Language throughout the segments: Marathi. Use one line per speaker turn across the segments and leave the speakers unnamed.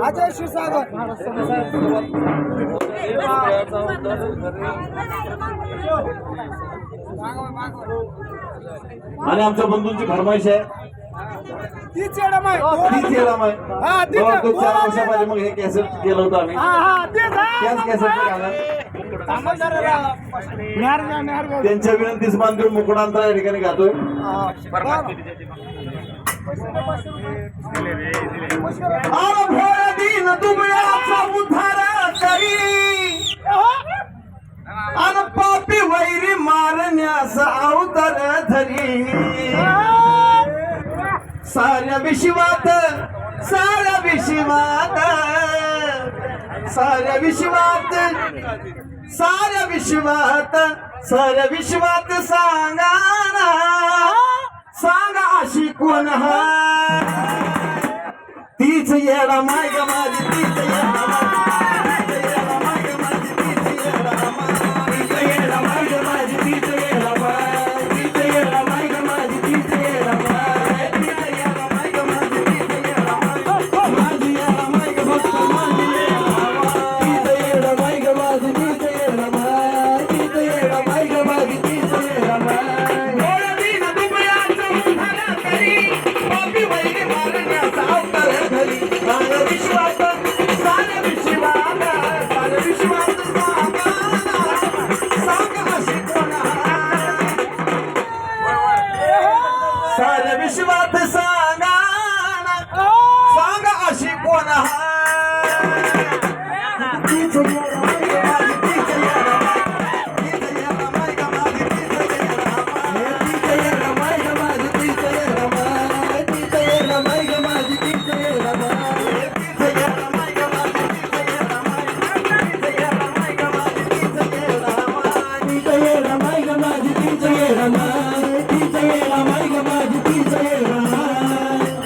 अजय क्षीरसागर
आणि आमच्या बंधूंची फरमाईश आहे
तीच येडम आहे.
तो 4 वर्षापासून मग हे कॅसेट केलं होतं आम्ही त्याच कॅसेट त्यांच्या विनंतीस मान देऊन मुकुडांतरा या ठिकाणी गातोय. दिन दुबळ्याचा उद्धार करी अन पापी वैरी मारण्यास अवतार धरी साऱ्या विश्वात साऱ्या विश्वात साऱ्या विश्वात साऱ्या विश्वात साऱ्या विश्वात सांगा सांगा अशी कोण हा तीच येडा माय ग माझी तीच येडा माय ग माझी तीच येडा माय ग माझी तीच येडा माय तीच येडा माय ग माझी तीच येडा माय तीच येडा माय ग माझी तीच येडा माय माझी येडा माय ग भक्त माझी तीच येडा माय ग माझी तीच येडा माय तीच येडा माय ग माझी तीच येडा माय साऱ्या विश्वात सांगा सांगा अशी कोण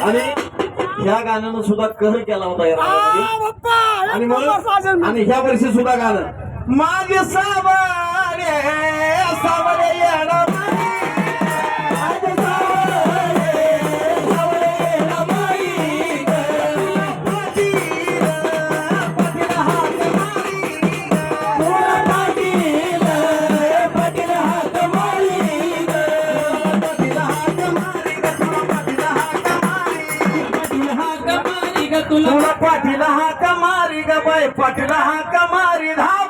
आणि ह्या गाण्यानं सुद्धा कहर केला होता या रागामध्ये. आणि मग आणि ह्या वर्षी सुद्धा गाणं माझे सावरे सावरे येडा तुला पाठीला हा कमारी ग बाई पाठीला हा कमारी धाव